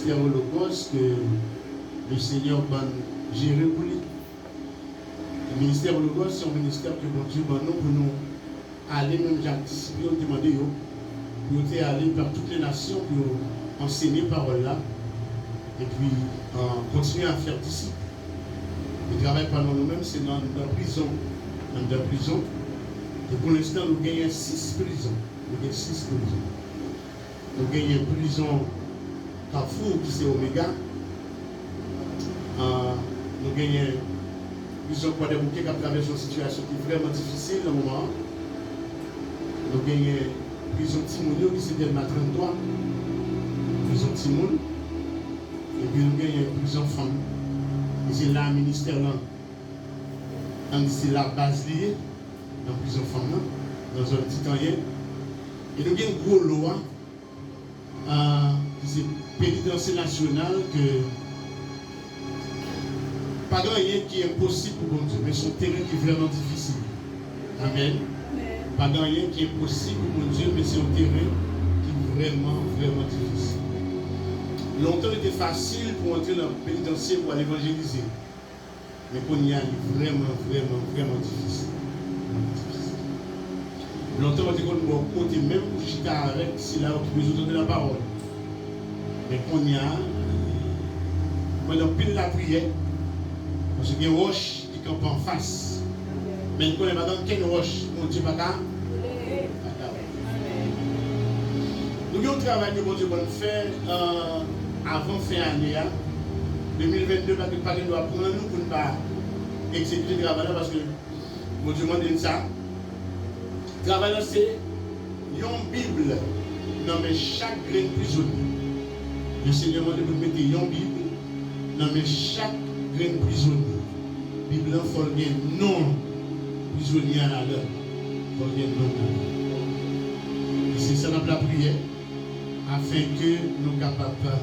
ministère Holocauste que le Seigneur va gérer pour lui. Le ministère Holocauste, c'est un ministère que bon Dieu va nous pour nous aller, même j'ai anticipé, on demandait, pour aller vers toutes les nations pour enseigner parole là et puis continuer à faire disciples. Le travail pendant nous-mêmes, c'est dans la prison. Dans la prison. Et pour l'instant, nous gagnons 6 prisons. Nous gagnons 6 prisons. Nous gagnons une prison Carrefour qui c'est Omega. Nous gagnons une prison Croix-des-Bouquets qui a traversé une situation qui est vraiment difficile au moment. Nous gagnons une prison Timounio qui c'est Delma 33. Prison Timoun. Et puis nous gagnons une prison Femme. Et c'est là le ministère là. C'est la base liée. Dans la prison Femme, dans un titanien. Et nous avons une grosse loi, c'est pénitentiaire nationale, que pas grand rien qui est impossible pour bon Dieu, mais son terrain qui est vraiment difficile. Amen. Pas grand rien qui est impossible pour bon Dieu, mais c'est un terrain qui est vraiment, vraiment difficile. Longtemps, il était facile pour entrer dans le pénitentiaire pour aller évangéliser. Mais qu'on y a vraiment, vraiment, vraiment difficile. Longtemps, on dit qu'on va côté même pour chiter avec, c'est là où tu peux entendre la parole. Mais qu'on y a, moi, dans pile la prière, parce qu'il y a une roche qui campe en face. Mais qu'on est pas dans quelle roche, mon Dieu, pas là. Nous avons un travail que mon Dieu va faire avant fin d'année. 2022, parce que nous doit prendre nous pour ne pas exécuter le travail parce que mon Dieu m'a dit ça. Le travail c'est une Bible dans chaque grain prisonnier. Le Seigneur m'a dit de mettre une Bible dans chaque grain prisonnier. La Bible il faut un non prisonnier à la l'heure. Il faut un non. Et c'est ça notre prière afin que nous soyons capables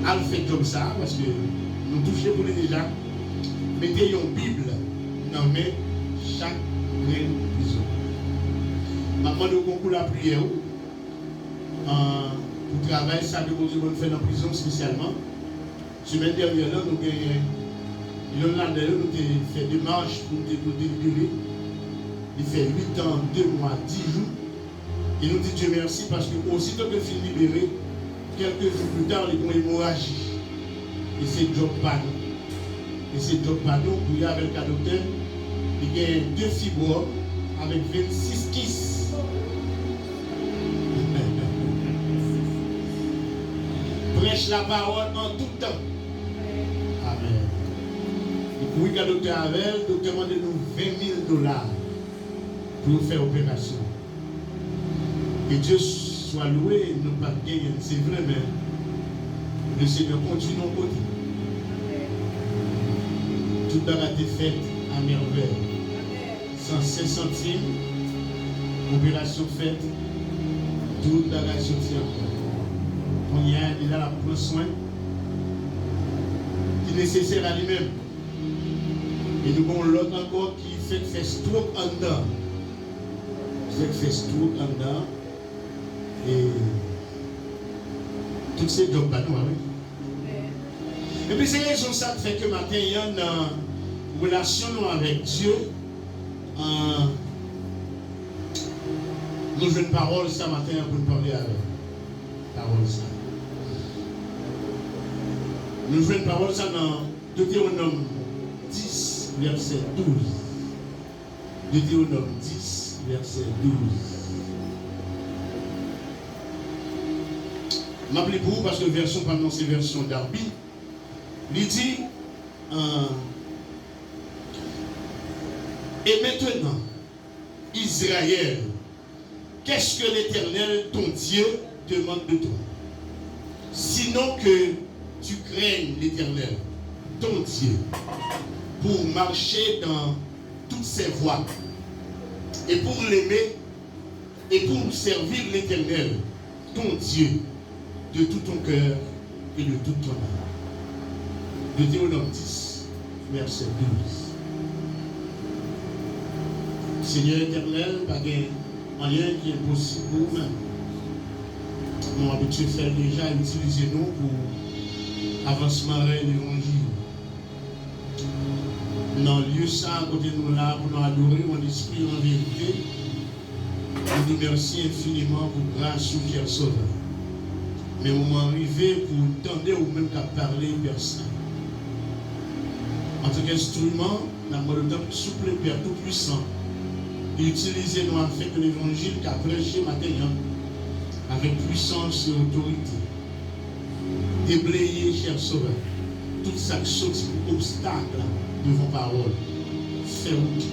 à le faire comme ça, parce que nous touchons pour les déjà, mettez une Bible dans chaque grain prison. Maintenant, nous concours la prière pour travailler ça que Dieu va faire dans la prison spécialement. Semaine dernière, nous avons fait des marches pour nous délivrer. Il fait 8 ans, 2 mois, 10 jours. Et nous dit Dieu merci parce que aussitôt que film libéré, quelques jours plus tard, ils ont une hémorragie. Et c'est job panneau. Et c'est job panneau pour y avec le docteur. Il y a 2 fibromes avec 26 kisses. Prêche la parole en tout temps. Amen. Et pour y le docteur avec, le docteur demande nous $20,000 pour faire opération. Que Dieu soit loué, nous pas gagner, c'est vrai, mais le Seigneur continue en côté. Tout a été fait à merveille. Sans 5 centimes, opération faite, tout a été sorti encore. On y a, il a la prendre soin qui est nécessaire à lui-même. Et nous avons l'autre encore qui fait stroke en dedans. Fait stroke en dedans. Et toutes ces jobs pas nous avec. Et puis c'est raison ça qui fait que matin il y a une relation avec Dieu. Nous avons une parole ça matin pour nous parler avec. Parole ça. Nous avons une parole ça dans Deutéronome 10 verset 12. Deutéronome 10 verset 12. Je m'appelle pour vous parce que la version pendant ces versions d'Arbi, il dit et maintenant, Israël, qu'est-ce que l'Éternel, ton Dieu, demande de toi? Sinon que tu craignes l'Éternel, ton Dieu, pour marcher dans toutes ses voies, et pour l'aimer, et pour servir l'Éternel, ton Dieu, de tout ton cœur et de toute ton âme. Deutéronome 10, verset 12. Seigneur éternel, pas de rien qui est possible pour vous-même. nous habitués à faire déjà, utiliser nous pour avancement de l'évangile. Dans le lieu ça, à côté de nous là, pour nous adorer, mon esprit en vérité. Nous nous remercions infiniment pour grâce sur Pierre Sauveur. Mais on m'a arrivé pour entendre ou même qu'à parler personne. En tant qu'instrument, nous avons le temps souple, Père Tout-Puissant, et utiliser nous afin que l'évangile qu'a prêché maintenant, avec puissance et autorité, déblayer, cher Sauveur, toute cette obstacle devant parole, faire route,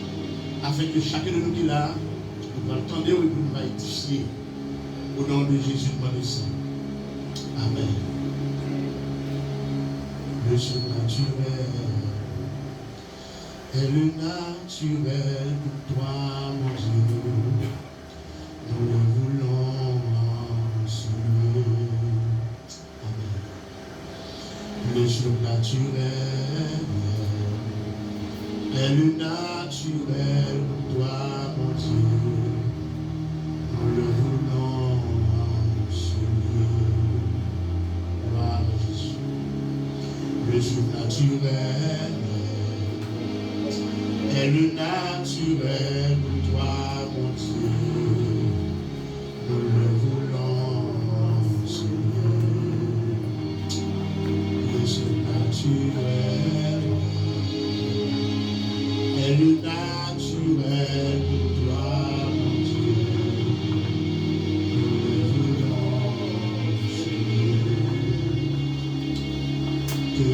afin que chacun de nous qui est là, nous va entendre et nous va édifier. Au nom de Jésus, de sang. Amen. Le surnaturel est le naturel pour toi, mon Dieu. Nous le voulons ensemble. Amen. Le surnaturel est le naturel pour toi, mon Dieu. Nous le voulons ensemble. Gloire à Jésus. Le surnaturel est le naturel pour toi, mon Dieu. Nous le voulons ensemble. Le surnaturel est le naturel pour toi, mon Dieu. Nous le voulons ensemble. Que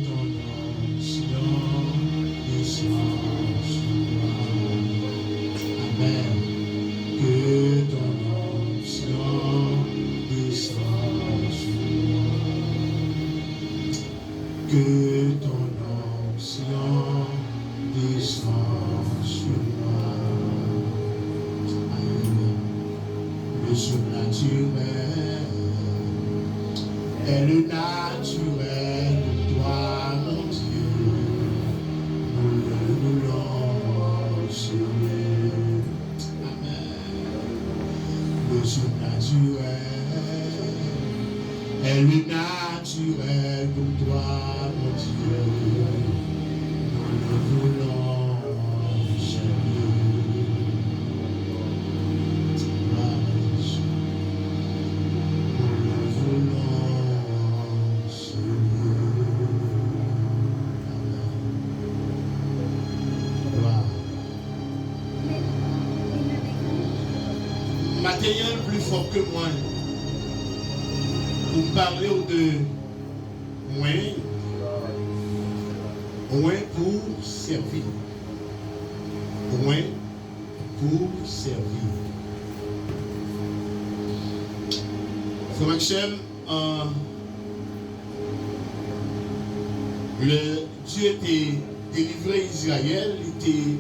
ton onction descende sur moi. Amen. Que ton onction descende sur moi. Que ton onction descende sur moi. Amen. Le surnaturel est le naturel pour toi, mon Dieu. Nous le voulons sauver. Amen. Le surnaturel est le naturel pour toi, mon Dieu. Nous le voulons sauver. Gloire à Jésus. Nous le voulons sauver. Amen. Gloire. Matériel plus fort que moi. Pour parler de moins pour servir. Moins pour servir. Frère Maxime, le Dieu était délivré Israël, il était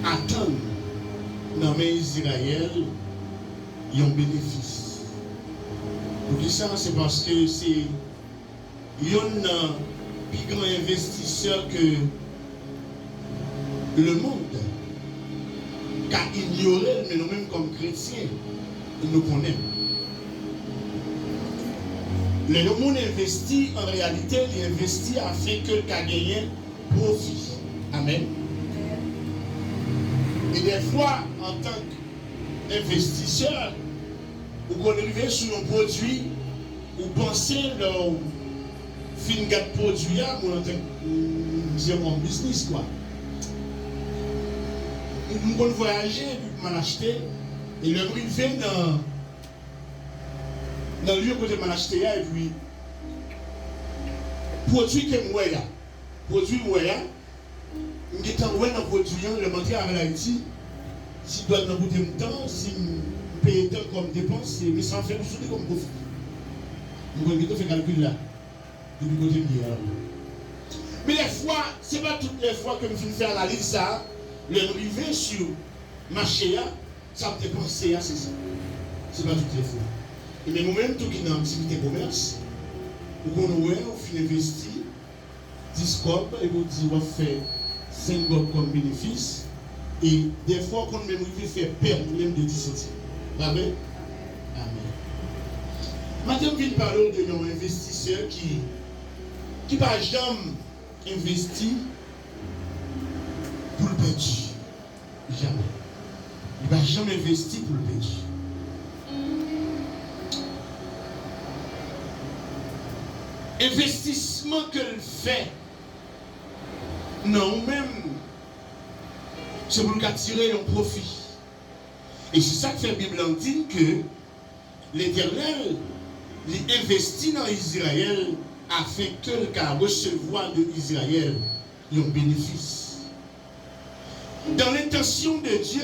attendu dans les Israël, il y a un bénéfice. Pour ça, c'est parce que c'est un plus grand investisseur que le monde qui a ignoré, mais nous-mêmes comme chrétiens, nous connaissons. Le monde investit, en réalité, il investit afin que tu aies gagné profit. Amen. Et des fois, en tant qu'investisseur, vous arrivez sur un produit, vous pensez le fin de produit, c'est mon business quoi. Nous pouvons voyager, nous pouvons l'acheter, et le prix vient dans le lieu où je m'en acheté, et puis, produit que moi, produit moi, je suis en produit, le mentir avec l'Haïti, si je dois nous coûter un temps, si je paye tant comme dépense, mais ça fait nous soutenir comme profit. Nous avons fait calcul là, depuis côté de mais les fois, ce n'est pas toutes les fois que je fais l'analyse ça, le rivet sur marché, ça me dépenser, c'est ça. Ce n'est pas toutes les fois. Et mais nous-mêmes, tout qui est dans l'activité commerce, nous avons investi 10 copes et vous dites, on va faire 5 copes comme bénéfice. Et des fois, quand même, on fait perdre même de 10 centimes. Amen. Maintenant, nous parlons de nos investisseurs qui ne va jamais investir pour le petit. Jamais. Il ne va jamais investir pour le petit. Investissement qu'elle fait, non, même, c'est pour nous tirer un profit. Et c'est ça que fait la Bible en dit que l'Éternel investit dans Israël afin que le cas recevoir de Israël un bénéfice. Dans l'intention de Dieu,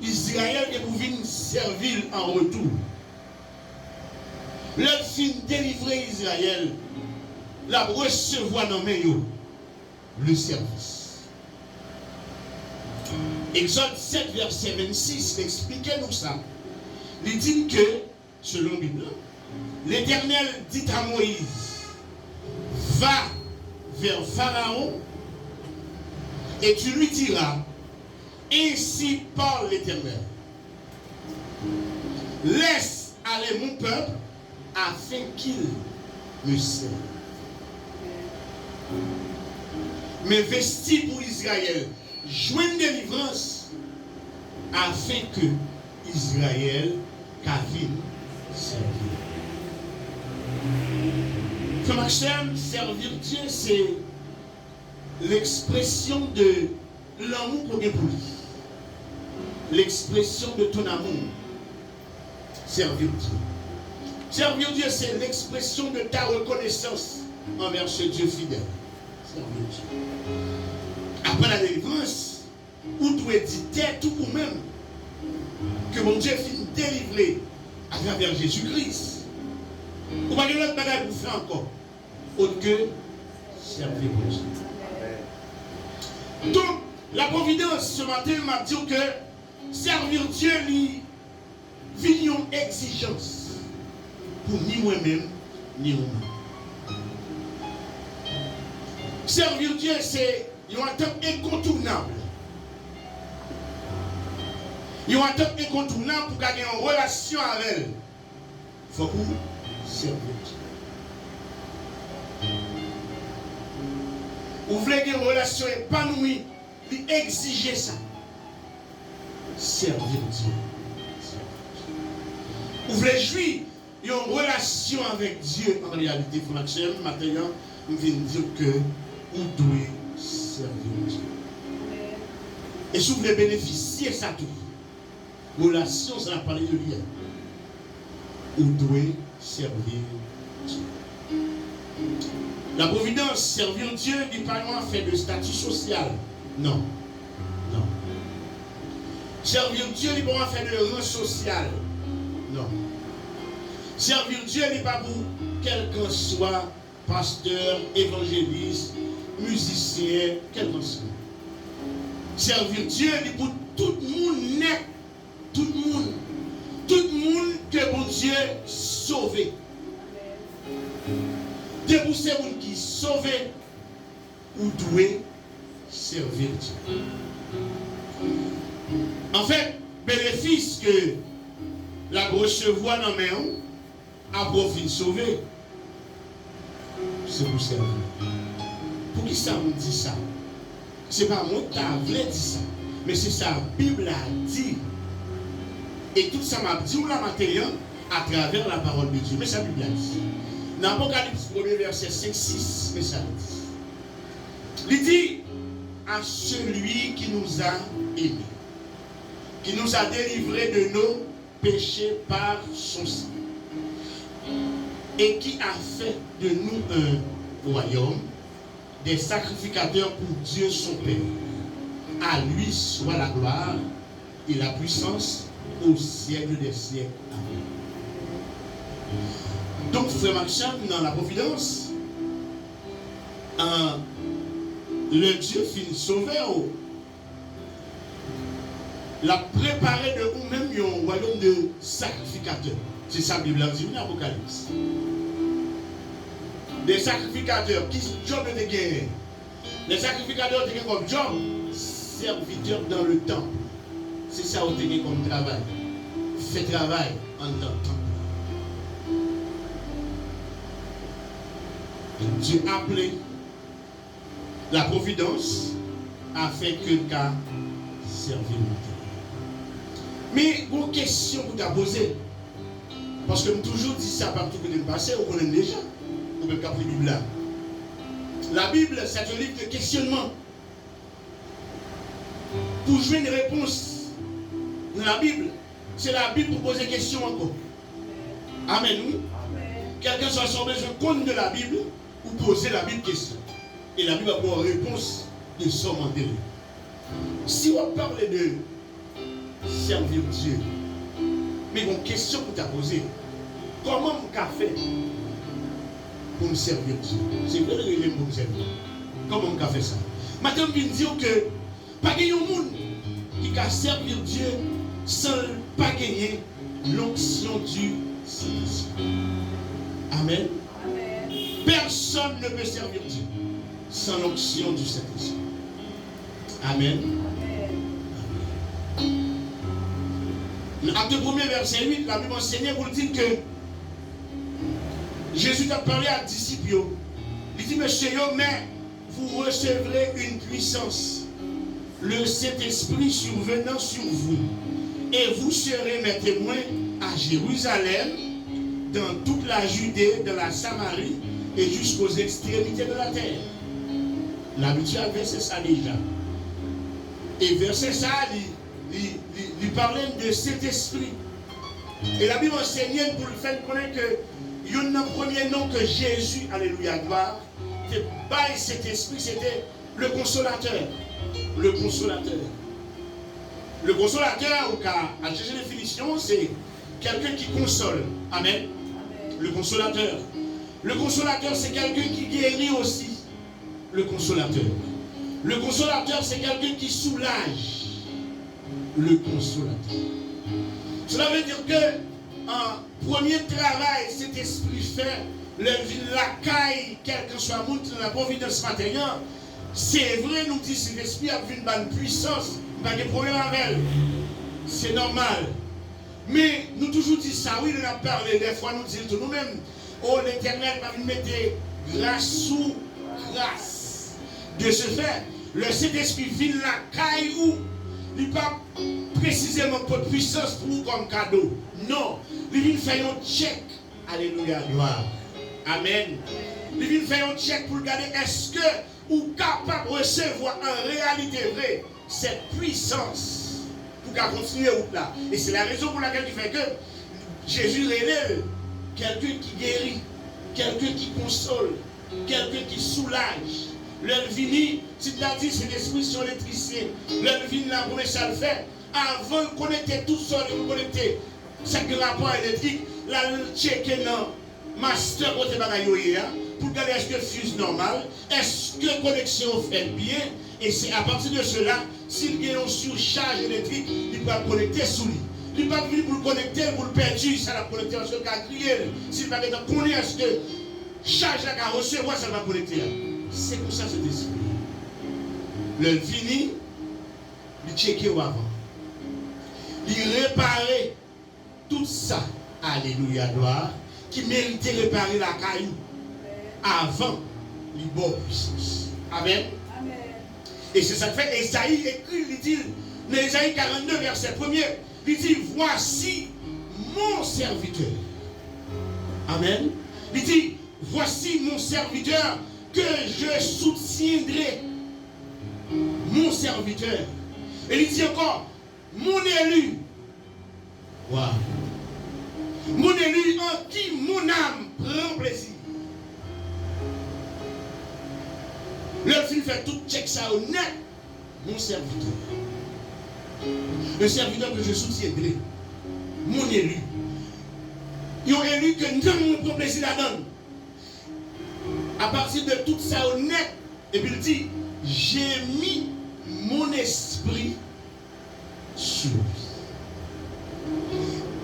Israël est pour venir servir en retour. Le fin délivrer Israël, la recevoir dans le service. Exode 7, verset 26, expliquez-nous ça. Il dit que, selon la Bible, l'Éternel dit à Moïse, va vers Pharaon et tu lui diras, ainsi parle l'Éternel. Laisse aller mon peuple afin qu'il me serve. M'investis pour Israël. Jouer une délivrance afin que Israël vienne servir. Frère Maxime, servir Dieu, c'est l'expression de l'amour pour lui. L'expression de ton amour. Servir Dieu. Servir Dieu, c'est l'expression de ta reconnaissance envers ce Dieu fidèle. Servir Dieu. Après la délivrance, où tu es dit tout ou même que mon Dieu finit délivrer à travers Jésus-Christ. Ou pas de l'autre bagage pour faire encore, autre que servir Dieu. Donc, la providence ce matin m'a dit que servir Dieu lui vit une exigence pour ni moi-même ni moi-même. Servir Dieu, c'est un temps incontournable. Il y a un temps incontournable pour gagner une relation avec elle. Il faut que vous servir Dieu. Vous voulez une relation épanouie, lui exiger ça. Servir Dieu. Vous voulez jouir une relation avec Dieu en réalité. Maintenant, nous venons dire que vous devez servir Dieu. Et si vous voulez bénéficier de ça tout, relation, ça va parler de lien. Vous devez servir Dieu. La providence, servir Dieu, n'est pas fait de statut social. Non. Non. Servir Dieu n'est pas fait de rang social. Non. Servir Dieu n'est pas pour quel qu'en soit pasteur, évangéliste, musicien, quel qu'en soit. Servir Dieu n'est pour tout le monde net. Tout le monde que bon Dieu sauvé. De pour ces gens qui sauvés, ou doivent servir Dieu. En fait, bénéfice que la recevoir dans mes mains, à profit sauvé, c'est pour servir. Pour qui ça me dit ça? Ce n'est pas moi qui voulais dire ça, mais c'est ça, la Bible a dit. Et tout ça m'a dit la matin à travers la parole de Dieu. Mais ça, la Bible a dit. Dans l'Apocalypse 1er verset 5-6, mais ça dit. Il dit à celui qui nous a aimés, qui nous a délivrés de nos péchés par son sang, et qui a fait de nous un royaume, des sacrificateurs pour Dieu son Père. À lui soit la gloire et la puissance au siècle des siècles. Amen. Donc, frère Maxime, dans la providence, le Dieu finit sauveur, l'a préparé de vous-même un royaume de sacrificateurs. C'est ça la Bible dit dans l'Apocalypse. Des sacrificateurs qui job de guerre. Les sacrificateurs étaient comme job, serviteurs dans le temple. C'est ça qu'ils ont comme travail. Fait travail en temps. Dieu a appelé la providence afin que le cas serve. Mais une question que tu as posée, parce que je toujours dit ça partout que tu es passé, on connaît déjà, on peut capter la Bible là. La Bible, c'est un livre de questionnement. Pour jouer une réponse dans la Bible, c'est la Bible pour poser question encore. Amen, oui. Quelqu'un soit son besoin compte de la Bible ou poser la Bible question. Et la Bible va avoir une réponse de son mandat. Si on parle de servir Dieu, mais une question que tu as posée, comment on a fait pour me servir Dieu? C'est vrai que je pour me servir. Comment on a fait ça? Maintenant, je viens dire que pas de monde qui peut servir Dieu sans pas gagner l'onction du Saint-Esprit. Amen. Personne ne peut servir Dieu sans l'onction du Saint-Esprit. Amen. Acte 1er, verset 8, la Bible enseigne pour dire que Jésus a parlé à disciples. Il dit, monsieur, mais vous recevrez une puissance, le Saint-Esprit survenant sur vous, et vous serez mes témoins à Jérusalem, dans toute la Judée, dans la Samarie, et jusqu'aux extrémités de la terre. L'habitude a versé ça déjà. Et verset ça, il parlait de cet esprit. Et la Bible enseigne pour le faire connaître que il y a un premier nom que Jésus, alléluia, gloire, c'était pas cet esprit, c'était le consolateur. Le consolateur. Le consolateur, à chercher définition, c'est quelqu'un qui console. Amen. Le consolateur. Le consolateur, c'est quelqu'un qui guérit aussi. Le consolateur. Le consolateur, c'est quelqu'un qui soulage. Le consolateur. Cela veut dire que un premier travail, cet esprit fait, la caille, quel que soit le monde, la providence matérielle, c'est vrai, nous dit cet esprit a une bonne puissance, pas de problème avec elle. C'est normal. Mais nous toujours dit ça, oui, nous avons parlé des fois, nous disons nous-mêmes, oh l'Éternel va nous mettre grâce sous grâce. De ce fait, le Saint-Esprit vient la caille où il n'est pas précisément pour puissance pour nous comme cadeau. Non, il vient faire un check. Alléluia, gloire. Amen. Il vient faire un check pour regarder est-ce que vous êtes capable de recevoir en réalité vraie cette puissance pour continuer là. Et c'est la raison pour laquelle il fait que Jésus révèle quelqu'un qui guérit, quelqu'un qui console, quelqu'un qui soulage. L'heure vini, si tu as dit c'est l'esprit sur l'électricien, l'heure vini, la première ça le fait. Avant de connecter tout seul, de connecter chaque rapport électrique, la checker dans master côté bagayoye pour regarder est-ce que fuse normal, est-ce que connexion fait bien, et c'est à partir de cela, s'il y a une surcharge électrique, il peut connecter sous lui. Il ne peut pas venir pour le connecter, pour le perdre, ça va connecter parce qu'il a crié. S'il va connaître est-ce que charge la recevoir, ça va connecter. C'est comme ça cet esprit. Le fini, il checker avant. Il réparer tout ça, alléluia, gloire, qui méritait réparer la caillou avant les bonnes puissances. Amen. Amen. Et c'est ça que fait Esaïe écrit, il dit, dans Esaïe 42, verset 1er, il dit, voici mon serviteur. Amen. Il dit, voici mon serviteur que je soutiendrai. Mon serviteur. Et il dit encore, mon élu. Wow. Mon élu en qui mon âme prend plaisir. Le film fait tout check ça honnête. Mon serviteur. Le serviteur que je soutiendrai. Mon élu. Ils ont élu que nous prend plaisir là-dedans. À partir de tout ça honnête, et puis il dit, j'ai mis mon esprit sur lui.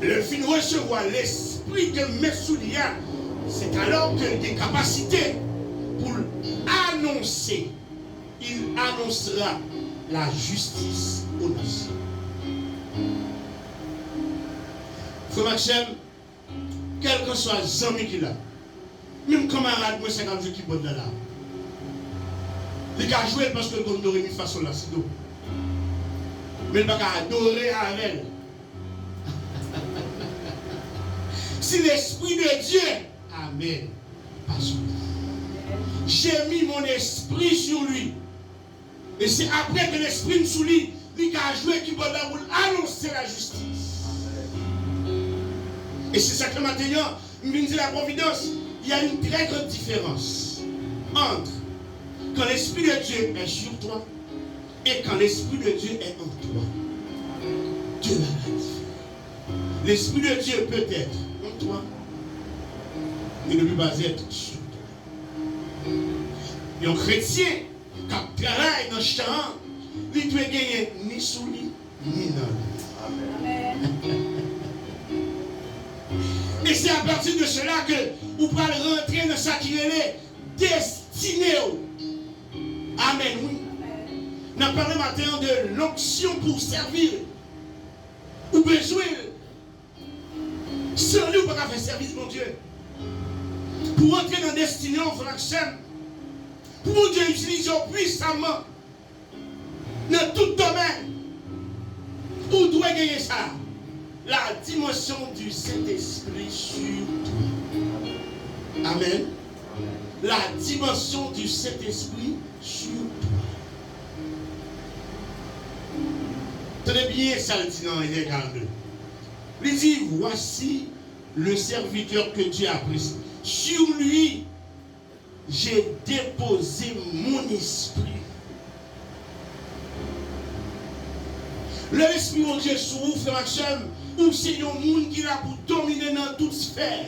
Le film recevoir l'esprit que met sous lui, c'est alors qu'il a des capacités pour annoncer. Il annoncera la justice aux nations. Maxime, quel que soit les amis qu'il a, même camarade, moi, 50 jours qui boit de là. Il a joué parce que le monde aurait mis façon là, c'est tout. Mais il va adorer avec elle. Si l'Esprit de Dieu, Amen, pas sur lui. J'ai mis mon esprit sur lui. Et c'est après que l'Esprit me sur lui, il a joué qui va annoncer la justice. Et c'est ça que maintenant, je me dis la providence, il y a une très grande différence entre quand l'Esprit de Dieu est sur toi et quand l'Esprit de Dieu est en toi. Dieu l'a dit. L'Esprit de Dieu peut être en toi, mais ne peut pas être sur toi. Et un chrétien, quand il travaille dans le champ, il ne doit gagner ni sous lui, ni dans lui. Amen. Et c'est à partir de cela que vous pouvez rentrer dans ce qui est destiné. Amen, oui. Nous avons parlé maintenant de l'onction pour servir. Ou besoin. Sans lui, vous ne pouvez pas faire service, mon Dieu. Pour entrer dans la destinée, on fera pour mon Dieu utiliser puissamment dans tout domaine. Vous devez gagner ça. La dimension du Saint-Esprit sur toi. Amen. La dimension du Saint-Esprit sur toi. Très bien, ça le dit dans Ésaïe 42. Il dit, voici le serviteur que Dieu a pris. Sur lui, j'ai déposé mon esprit. L'esprit de Dieu sur vous, frère Maxime, ou c'est un monde qui a pour dominer dans toute sphère.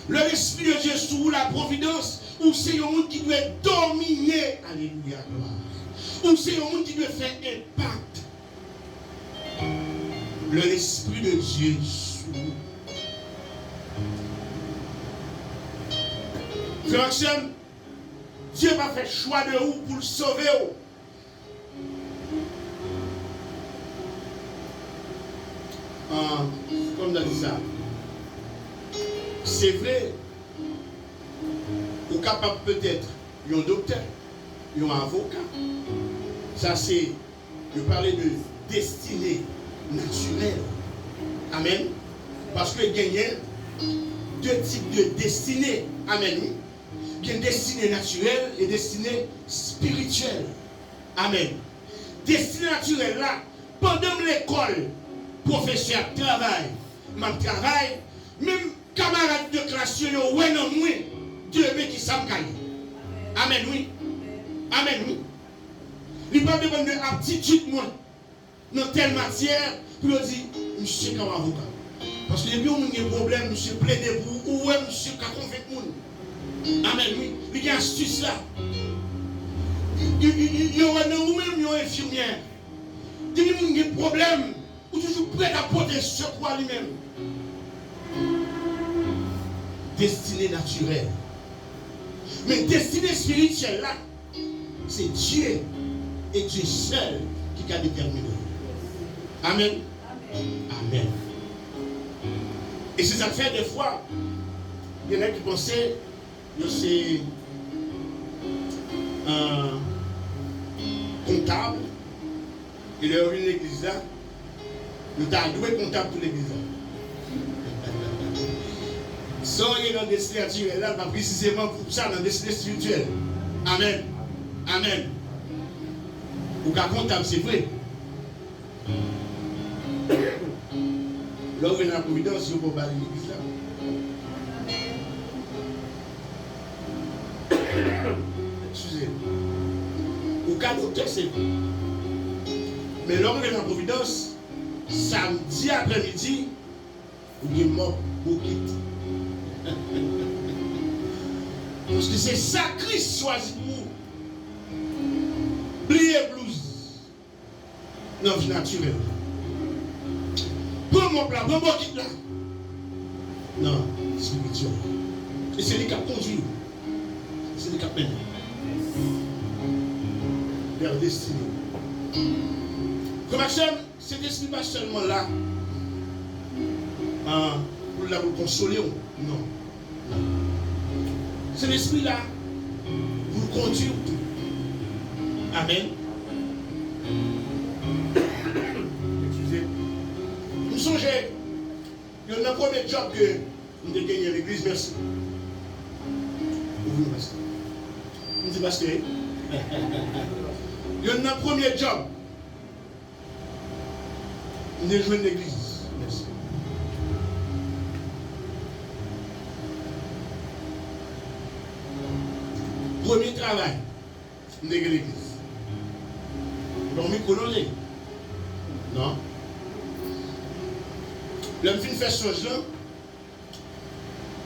L'esprit de Dieu sur vous, la providence, ou c'est un monde qui doit dominer. Alléluia, gloire. Ou c'est un monde qui doit faire impact. L'esprit de Dieu sur vous. Frère Maxime, Dieu va faire choix de vous pour le sauver. Comme on a dit ça, c'est vrai, ou capable peut-être, un docteur, un avocat. Ça c'est, je parlais de destinée naturelle. Amen. Parce que il y a deux types de destinée. Amen. Il y a une destinée naturelle et une destinée spirituelle. Amen. Destinée naturelle là, pendant l'école, professeur travail, même travail, même camarade de classe, ouais non moi, Dieu veut qui s'en caille. Amen, oui. Amen, oui. Il pas besoin de aptitude moi dans telle matière pour dire monsieur comme avocat. Parce que les gens ont des problèmes, monsieur plaide pour ou ouais monsieur qui convainc monde. Amen, oui. Il y a une astuce là. Il y a ou même une infirmière. Il y a des problèmes. Ou toujours prêt à porter secours à lui-même. Destinée naturelle. Mais destinée spirituelle là, c'est Dieu et Dieu seul qui a déterminé. Amen. Amen. Et c'est ça que fait des fois, il y en a qui pensaient que c'est un comptable. Il est venu à l'église là. Nous avons doué comptable pour l'église. Sans aller dans le destin naturel, là, pas précisément pour ça, dans le destin spirituel. Amen. Amen. Ou qu'à comptable, c'est vrai. Là, vous venez à la providence, vous pouvez aller l'église là. Excusez. Ou qu'à docteur, c'est vrai. Mais là, vous venez à la providence. Samedi après-midi, vous êtes mort pour quitter. Parce que c'est ça Christ choisit pour vous. Oubliez blues. Non, c'est naturel. Prends mon plat, prends mon quitte là. Non, spirituel. Et c'est les qui conduisent. C'est les qui mènent. Vers destinée. Comme Hachem, cet esprit pas seulement là pour la consoler. Non. C'est l'esprit là. Vous conduire tout. Amen. Excusez. Vous songez, il y a un premier job que nous avons gagné à l'église, merci. Vous pasteur. Vous dites pasteur. Il y a un premier job. Nous avons joué l'église. Merci. Premier travail, nous avons l'église. Donc, nous connaissons. Non. L'homme fin fait ce chose-là.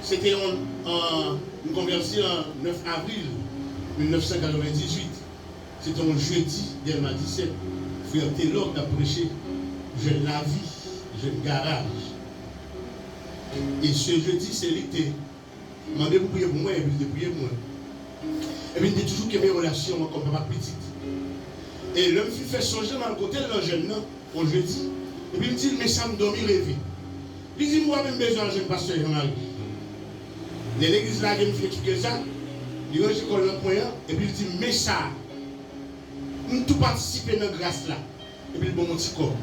C'était une conversion en 9 avril 1998. C'était un jeudi, d'Elma 17. Frère Taylor a prêché. Jeune la vie, jeune garage. Et ce jeudi, c'est l'été. Je demandé pour prier pour moi et puis de prier pour moi. Et puis il dit toujours qu'il y a mes relations comme papa petite. Et l'homme fait songer dans le côté de l'jeune, au jeudi. Et puis il me dit, mais ça me dormit rêver. Il dit, moi même besoin de jeune pasteur Jean-Marie. L'église là, il me fait expliquer ça. Il dit, je connais le point. Et puis il dit, mais ça, nous tout participer dans la grâce là. Et puis il bon mon petit corps.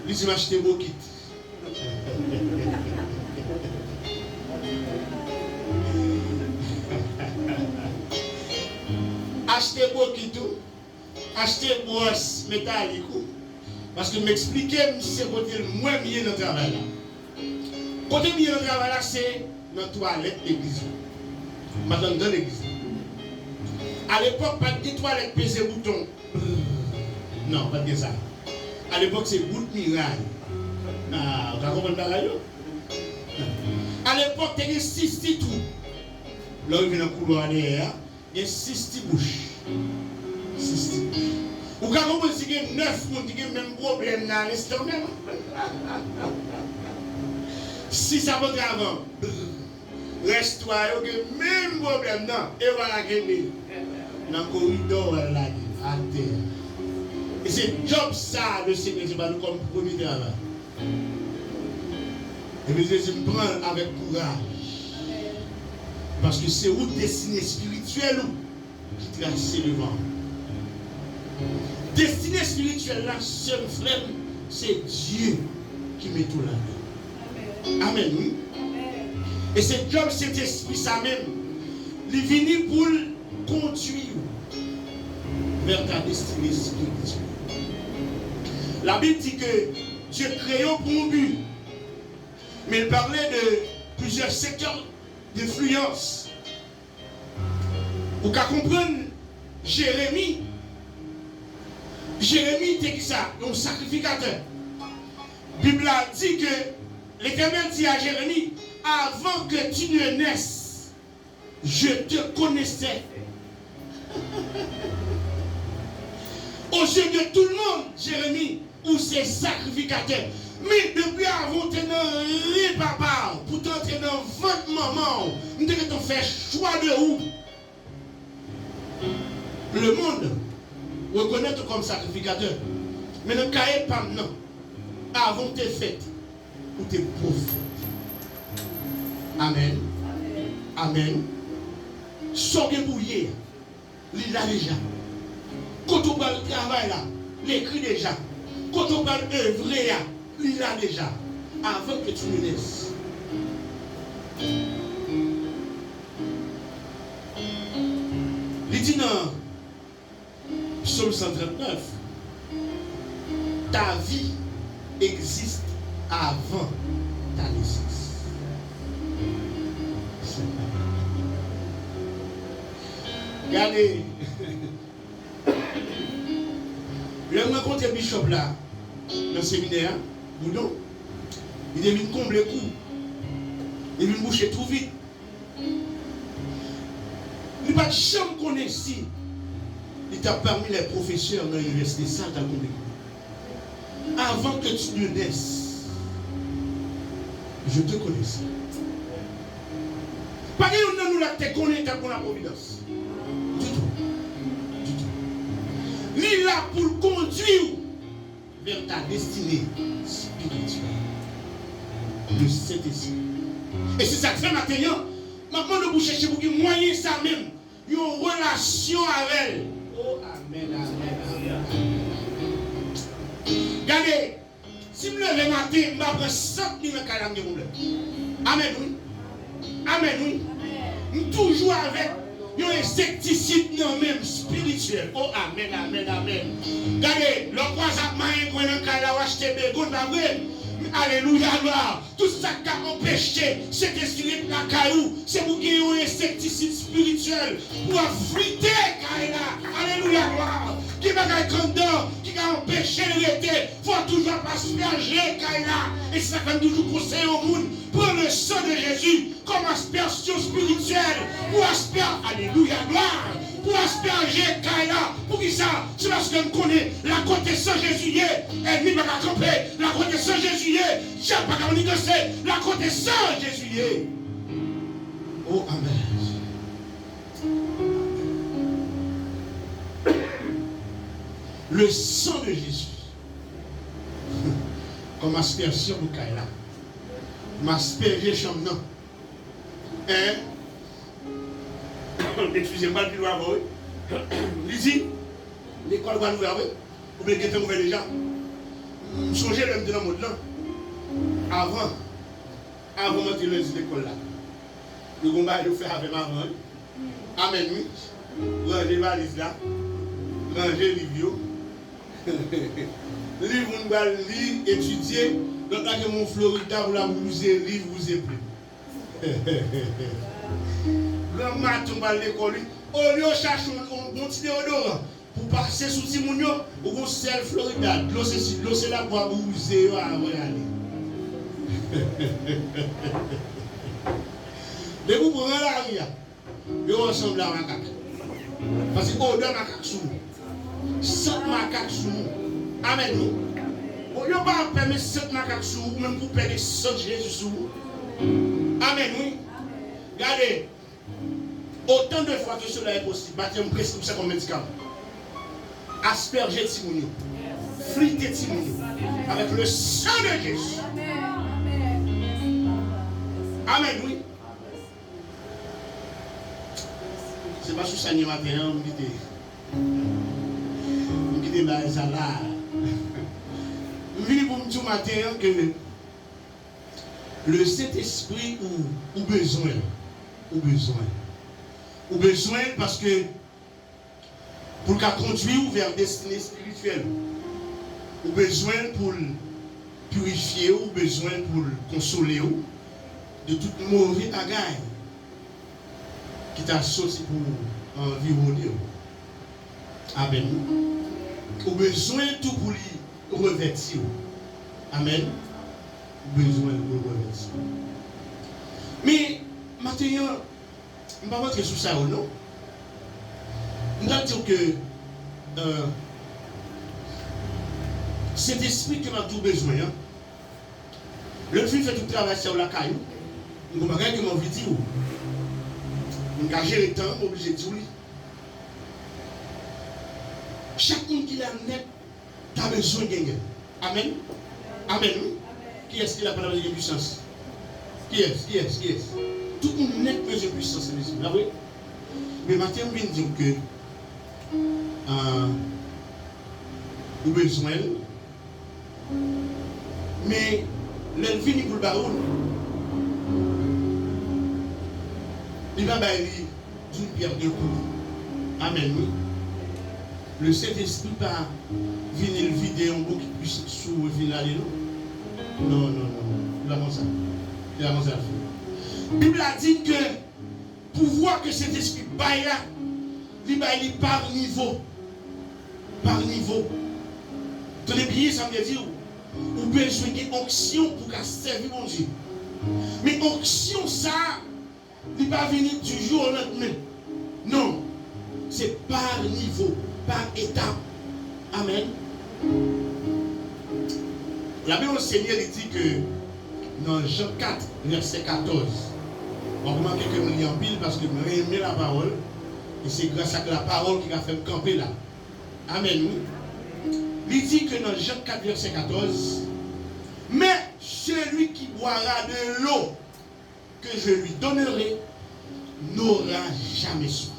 Il dit, m'acheter beau kit. Acheter beau kit tout. Acheter brosse métallique. Parce que m'expliquer, c'est côté moins bien dans le travail là. Côté bien dans le travail là, c'est dans la toilette l'église. Madame dans l'église. À l'époque, pas de toilette pesée bouton. Non, pas de ça. À l'époque, c'est bout de miraille. Ah, vous comprenez pas là? À l'époque, il y a 6 petits tout. Là, il vient dans le couloir derrière. Il y a 6 petits bouches. 6 petits bouches. Vous comprenez qu'il y a 9 personnes qui ont le même problème dans l'instant même. Si ça va avant, reste-toi, il y a le même problème. Non, et voilà qu'il y a dans le corridor, à terre. Et c'est job ça, le Seigneur, c'est pas nous comme premier travail. Et puis je me prends avec courage. Parce que c'est où destinée spirituelle qui trace devant. Destinée spirituelle là, seul frère, c'est Dieu qui met tout là. Amen, oui. Et ce job, cet esprit, ça même, il est venu pour conduire vers ta destinée spirituelle. La Bible dit que Dieu créé pour un but. Mais il parlait de plusieurs secteurs d'influence. Vous pouvez comprendre, Jérémie était ça, un sacrificateur. La Bible a dit que l'Éternel dit à Jérémie, avant que tu ne naisses, je te connaissais. Aux yeux de tout le monde, Jérémie, ou ses sacrificateurs. Mais depuis avant, tu n'es rien papa. Pourtant, tu es dans votre maman. Nous devons faire choix de où? Le monde reconnaît comme sacrificateur. Mais ne caillez pas maintenant. Avant tes fêtes ou tes prophètes. Amen. Amen. Sorgez bouillé. Il l'a déjà. Quand on parle de travail là, l'écrit déjà. Quand on parle d'œuvrer là, il l'a déjà. Avant que tu ne naisses. Il dit dans Psaume 139, ta vie existe avant ta naissance. Regardez, je rencontre Bishop là, dans le séminaire, Boudon, il est venu combler le coup, il est venu boucher tout vite. Il n'a pas de chambre qu'on est ici. Il t'a parmi les professeurs dans l'université, ça t'a comblé. Avant que tu ne naisses, je te connaissais. Pas que nous la te connaissons pour la providence. Du tout. Du tout. Il est là pour conduire vers ta destinée spirituelle. Le Saint-Esprit. Et c'est ça que fait maintenant. Maintenant, nous chercher pour qu'il moyen ça même. Une relation avec elle. Oh, amen, amen, amen. Regardez, si je me lève matin, je vais prendre 100 000 calmes de problème. Amen, oui. Amen, oui. Je suis toujours avec un insecticide même spirituel. Oh, amen, amen, amen. Regardez, le croisement est qu'on a acheté des bégones, pas vrai? Alléluia, gloire. Tout ça qui a empêché cet esprit de la caillou, c'est pour qu'il y ait un insecticide spirituel pour affliter Kaila. Alléluia, gloire. Qui va gagner qui a empêché le rété, il faut toujours asperger Kaila. Et ça fait toujours conseiller au monde. Prends le sang de Jésus comme aspersion spirituelle pour asperger. Alléluia, gloire. Pour asperger Kaila. Pour qui ça? C'est parce qu'on connaît la côté Saint Jésus. Elle n'y va pas camper. La côté Saint Jésus. J'ai pas qu'à négocier. La côté Saint Jésus. Oh, amen. Le sang de Jésus. Comme aspersion pour Kaila. M'asperger chambre. Hein? Excusez-moi, le doigt avant. Il dit, l'école va nous ouvrir. Ou bien qu'elle est ouverte déjà. Songez l'homme de la mode là. Avant de monter l'école là. Le combat, il fait avec ma main. Amen, oui. Ranger valise là. Ranger livre. Livre, on va lire, étudier. Donc là, que mon Florida, vous la vous livre, vous est plus. Le matin, on va à l'école. Au lieu de chercher un bon petit déodorant pour passer sous Timonio, ou vous sel Florida. L'eau c'est là pour vous user avant d'aller. Dès que vous prenez la rue, vous ressemblez à un macaque. Parce que vous avez un macaque sous nous. 7 macaques sous nous. Amen. Vous n'avez pas permis 7 macaques sous vous, même pour perdre 100 Jésus sous vous. Amen, oui. Regardez. Autant de fois que cela est possible, battez un prescription comme médicament. Asperger Timounio. Friter Timounio. Avec le sang de Jésus. Amen, oui. C'est pas sous ça ni matin, on me dit. On me dit, bah, ça là. Je viens pour me dire matin que le Saint-Esprit ou besoin. Ou besoin. Ou besoin parce que pour qu'à conduire vers destinée spirituelle. Ou besoin pour purifier, ou besoin pour consoler de toute mauvaise agaille qui t'a sorti pour environner. Amen. Ou besoin tout pour lui revêtir. Amen. Ou besoin de revêtir. Mais maintenant, je ne vais pas rentrer sur ça ou non. Je vais dire que cet esprit que nous avons tout besoin, le film fait tout le travail sur la caillou. Je ne vais pas dire que je vais dire. Je vais gérer le temps, obligé de dire oui. Chaque monde qui l'a net, tu as besoin de gagner. Amen. Amen. Qui est-ce qui a parlé de puissance? Qui est? Tout le monde net besoin de puissance. Là, oui. Mais maintenant, je viens de dire que nous avons besoin. Mais l'envie pour le baroud, il va bailler d'une pierre deux coups. Amen. Oui. Le Saint-Esprit pas venir le vider un beaucoup plus sous le final. Non. Il a ça. La Bible a dit que pouvoir que cet esprit baille, il baille par niveau. Par niveau. Tenez bien, ça veut dire, vous besoin d'une onction pour qu'elle serve mon Dieu. Mais onction, ça, il ne va pas venir du jour au lendemain. Non. C'est par niveau, par étape. Amen. La Bible au Seigneur dit que dans Jean 4, verset 14, on remarque que je lis en pile parce que je aime la parole. Et c'est grâce à la parole qui a fait me camper là. Amen. Il dit que dans Jean 4, verset 14, mais celui qui boira de l'eau que je lui donnerai n'aura jamais soif.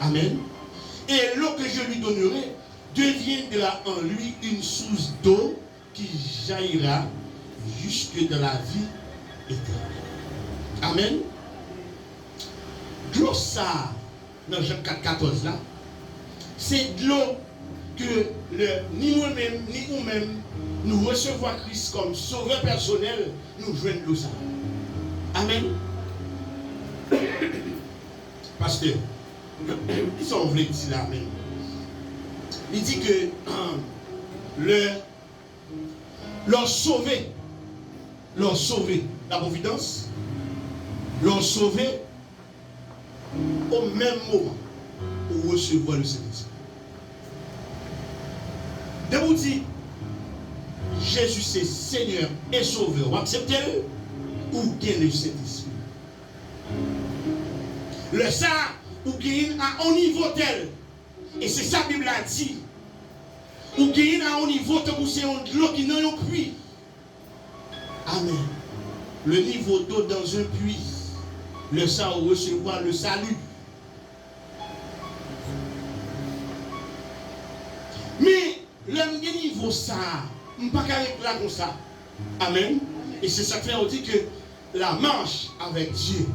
Amen. Et l'eau que je lui donnerai deviendra en lui une source d'eau qui jaillira jusque dans la vie éternelle. Amen. De l'eau ça, dans Jean 4,14 là, c'est de l'eau que ni moi-même, ni vous-même, nous recevons Christ comme sauveur personnel, nous jouons de l'eau ça. Amen. Parce que, ils sont vrais ici là même. Il dit que leur sauver, la providence, leur sauver au même moment pour recevoir le Saint-Esprit. De vous dire, Jésus c'est Seigneur et Sauveur, vous acceptez ou gagnez le Saint-Esprit? Le ça, ou gagnez à un niveau tel, et c'est ça que la Bible a dit, ou gagnez à un niveau tel où c'est de l'eau qui n'a pas puits. Amen. Le niveau d'eau dans un puits, le ça ou recevoir le salut. Mais le niveau ça, on ne peut pas arrêter là comme ça. Amen. Et c'est ça que on dit que la marche avec Dieu,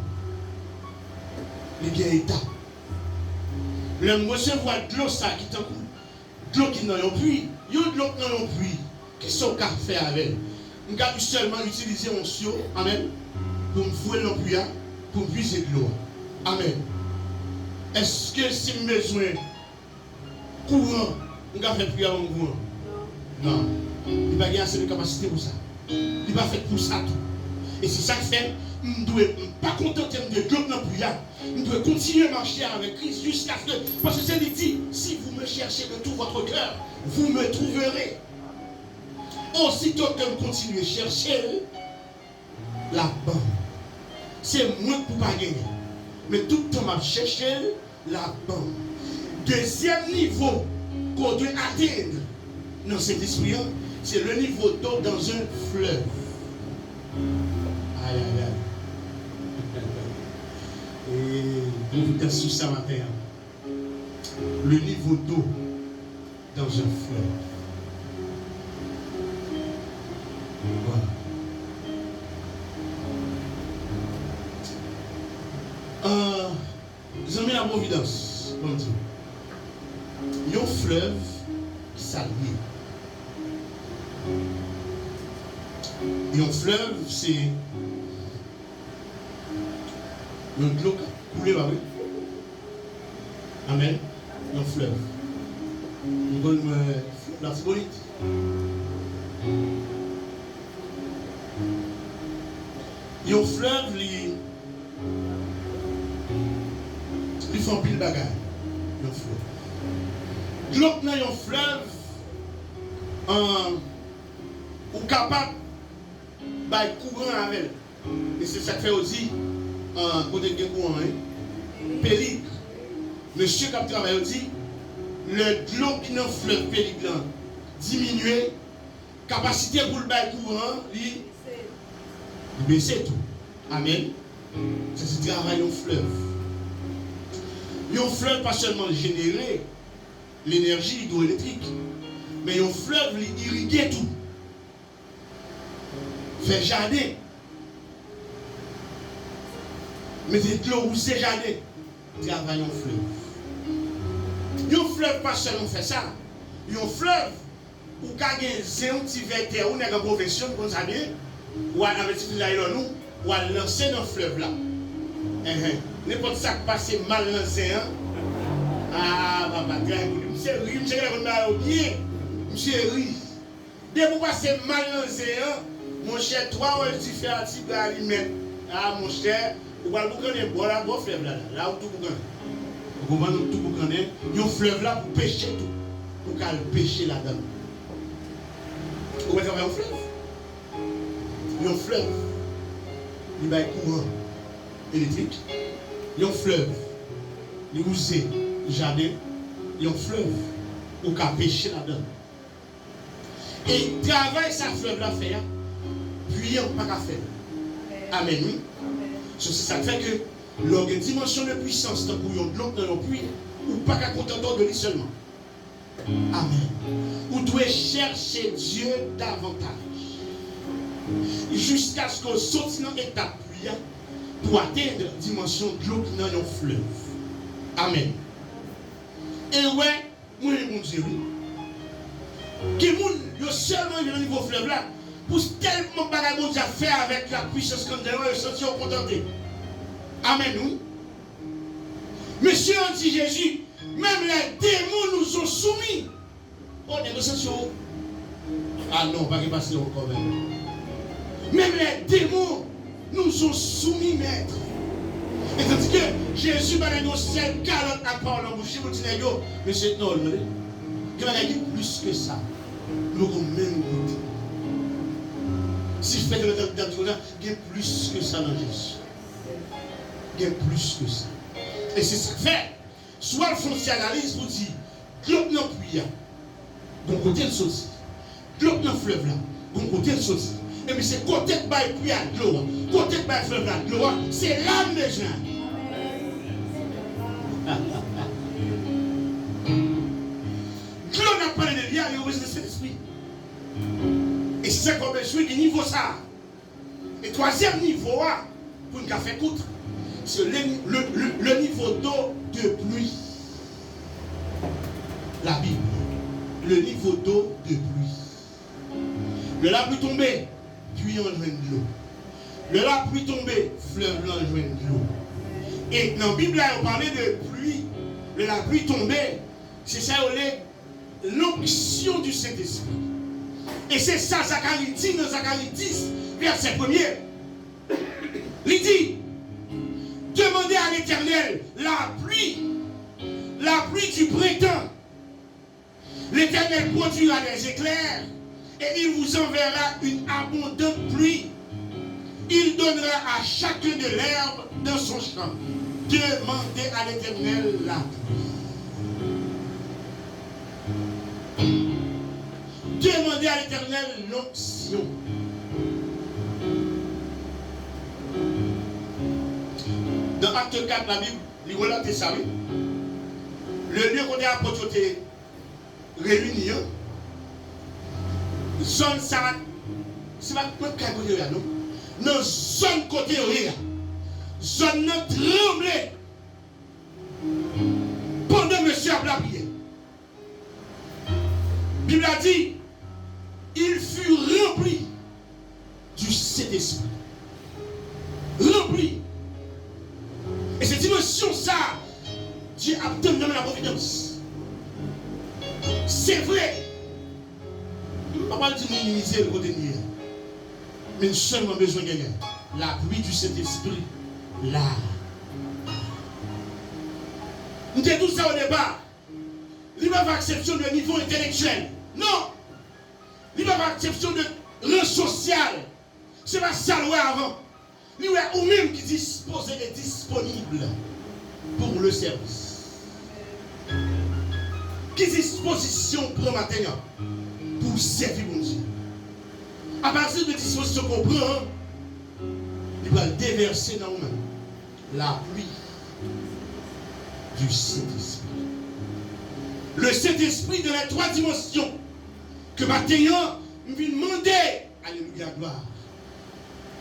il y a un état. Le recevoir de l'eau ça qui t'en coûte, de l'eau qui n'a pas puits, il y a de l'eau qui n'a pas puits. Qu'est-ce qu'on peut faire avec? On peut seulement utiliser un sio, amen, pour me fouer le puits, pour puiser de l'eau. Amen. Est-ce que si j'ai besoin courant, on peut faire prier en courant? Non. Il n'y a pas assez de capacité pour ça. Il n'est pas fait pour ça tout. Et c'est ça que fait, on ne doit pas contenter de Dieu non plus. On doit continuer à marcher avec Christ jusqu'à ce que. Parce que c'est dit, si vous me cherchez de tout votre cœur, vous me trouverez. Aussitôt que vous continuez à chercher, la banque. C'est moi pour ne pas gagner. Mais tout le temps, je cherche la banque. Deuxième niveau qu'on doit atteindre dans cet esprit, c'est le niveau d'eau dans un fleuve. Aïe, aïe, aïe. Et vous êtes sous ça matin. Le niveau d'eau dans un fleuve. Voilà. Ils ont mis la providence, comme dit. Il y a un fleuve qui s'allie. Et un fleuve, c'est le de l'eau qui coule, bah oui. Amen. Un fleuve. Une bonne la fourbolite. Et un fleuve, ils font pile bagaille. Un fleuve. De l'eau dans un fleuve, ou capable de courant avec. Et c'est ça que fait aussi côté de courant. Pélicle. Monsieur qui a travaillé aussi, le l'eau qui dans le fleuve pélicle diminue, capacité pour le bail courant, il baisse tout. Amen. C'est ce travail au fleuve. Un fleuve pas seulement générer l'énergie hydroélectrique, mais un fleuve irriguer tout. Faire jardin. Mettez de l'eau où c'est jardin. Travaille un fleuve. Un fleuve pas seulement fait ça. Un fleuve où il y a un petit verre où il y a une profession comme ça bien, ou à la petite là ou à lancer dans le fleuve là. N'importe ça qui passe mal lancé. Ah, papa, monsieur ri, monsieur ri, monsieur ri. Dès que vous passez mal lancé, mon cher, toi, tu fais un petit peu à lui-même. Ah, mon cher, vous allez vous connaître, bon, là, bon fleuve là, là où tout vous connaissez. Vous allez tout vous connaître, il y a un fleuve là pour pêcher tout. Pour qu'elle pêcher là-dedans. Vous voyez un fleuve? Il y a un fleuve. Il y a un courant électrique. Il y a un fleuve. Il y a un jardin. Il y a un fleuve. Pour qu'elle pêcher là-dedans. Et travail, ça fleuve la faire. Puis on pas qu'à faire. Amen. Oui. C'est ça qui fait que l'orgue dimension de puissance, tant qu'on de l'autre dans puits, ou pas qu'à contenter de lui seulement. Amen. Vous devez chercher Dieu davantage. Jusqu'à ce qu'on sorte dans l'étape pour atteindre la dimension de l'eau qui est dans le fleuve. Amen. Et ouais, moi, mon Dieu, qui moun seulement dans le niveau fleuve là, pour tellement de choses à faire avec la puissance qu'on a, ils sont contentés. Amen. Oui. Monsieur, on dit Jésus, même les démons nous ont soumis. Oh, négociation. Ah non, pas que passer encore même. Même les démons nous ont soumis, maître. Et tandis que Jésus va négocier une calotte à part en bouche, vous dites, mais c'est non, il va dire plus que ça. Nous avons même goûté. Si je fais de l'autre temps, il y a plus que ça dans Jésus. Il y a plus que ça. Et c'est ce que fait. Soit le foncier analyse pour dire, l'autre n'a plus, bon côté le sauce. L'autre n'a fleuve là, bon côté le sauce. Et puis c'est côté de bail puis à l'eau, côté de bail fleuve là, l'eau, c'est l'âme des gens. L'eau n'a pas de lien, il y a besoin de cet esprit. Et c'est comme besoin du niveau ça. Et troisième niveau, pour nous faire coûte, c'est le niveau d'eau de pluie. La Bible. Le niveau d'eau de pluie. La pluie tombée, puis on joint de l'eau. La pluie tombée, fleuve là joint de l'eau. Et dans la Bible, on parlait de pluie. La pluie tombée, c'est ça l'onction du Saint-Esprit. Et c'est ça, Zacharie dit dans Zacharie 10, verset 1er. Il dit, demandez à l'Éternel la pluie du printemps. L'Éternel produira des éclairs et il vous enverra une abondante pluie. Il donnera à chacun de l'herbe dans son champ. Demandez à l'Éternel la pluie. Demandez à l'Éternel l'onction. Dans Acte 4, la Bible, il relate ça, oui. Le lieu qu'on a apporté réunion, zone ça, c'est pas quoi côté là, non? Non, zone côté là, zone non tremblé. Pendant monsieur a prié. Bible a dit, il fut rempli du Saint-Esprit. Rempli. Et cette dimension, ça, Dieu a donné la providence. C'est vrai. Je ne vais pas dire minimiser le côté de mais nous seulement besoin de gagner. La pluie du Saint-Esprit, là. Nous disons tout ça au départ. Il n'y a pas d'acception de niveau intellectuel. Non. Il n'y a pas d'acception de rang social. Ce n'est pas ça le avant. Il y a ou même qui dispose et disponible pour le service. Qui disposition pour matin pour servir mon Dieu. À partir de disposition qu'on prend, il va déverser dans nous la pluie du Saint-Esprit. Le Saint-Esprit de les trois dimensions que maintenant nous venons demander, alléluia, gloire.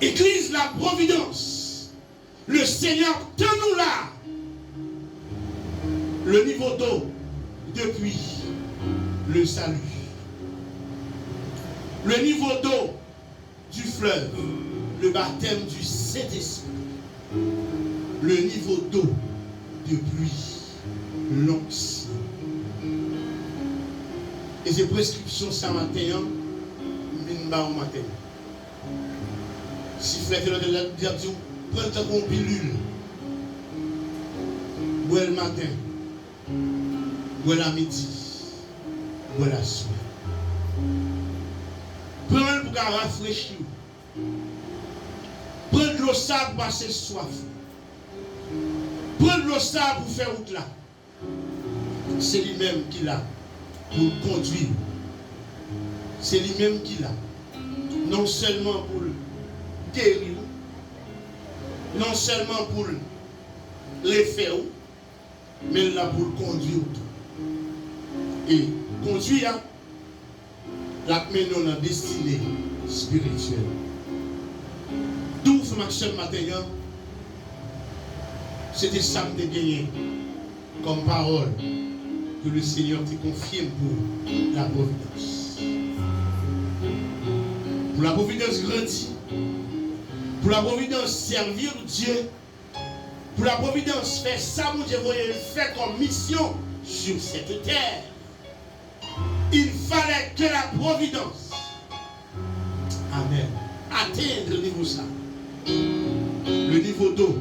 Église la providence. Le Seigneur, tenons là. Le niveau d'eau depuis le salut. Le niveau d'eau du fleuve. Le baptême du Saint-Esprit. Le niveau d'eau de pluie. L'onction. Et ces prescriptions, ça matin, nous au matin. Si vous faites le diable, prenez une pilule. Bois le matin. Bois la midi. Bois la soirée. Prenez pour rafraîchir. Prenez de l'eau sable pour passer soif. Prenez de l'eau sable pour faire route là. C'est lui-même qui l'a pour conduire c'est lui-même qui l'a. Non seulement pour guérir, non seulement pour les faire, mais là pour conduire. Et conduire, la mener dans la destinée spirituelle. D'où ce matin, c'était ça que j'ai gagné comme parole que le Seigneur te confirme pour la providence. Pour la providence grandie, pour la providence servir Dieu, pour la providence faire ça, mon Dieu, voyez, faire comme mission sur cette terre. Il fallait que la providence, amen, atteigne le niveau ça, le niveau d'eau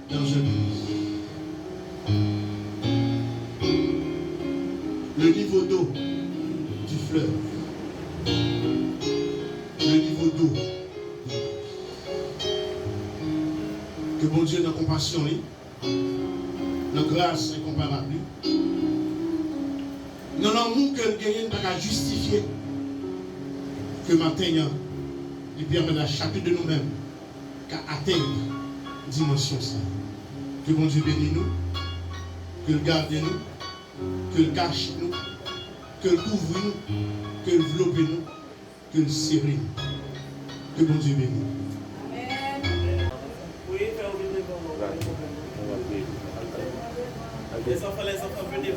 dans un pays. Le niveau d'eau du fleuve. Le niveau d'eau. Que bon Dieu, dans compassion, dans grâce incomparable, dans l'amour que le gagne n'a qu'à justifier, que maintenant, il permet à chacun de nous-mêmes qu'à atteindre dimension ça. Que bon Dieu bénisse nous, que le garde nous, que le cache nous, que le couvre nous, que le enveloppe nous, que le serre nous. Que bon Dieu bénisse. Les enfants, venez.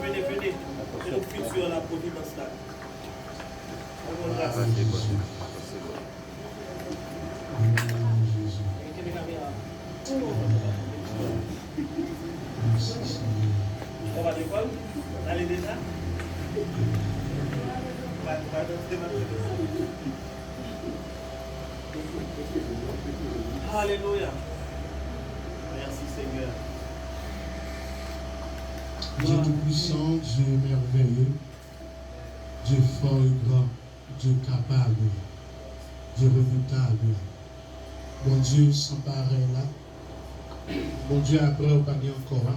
Et nous puissions sur la providence là. On va à l'école? Allez déjà? Alléluia. Merci Seigneur. Dieu tout-puissant, Dieu merveilleux, Dieu fort et grand, Dieu capable, Dieu redoutable. Bon Dieu sans pareil là. Bon Dieu après ou pas bien encore.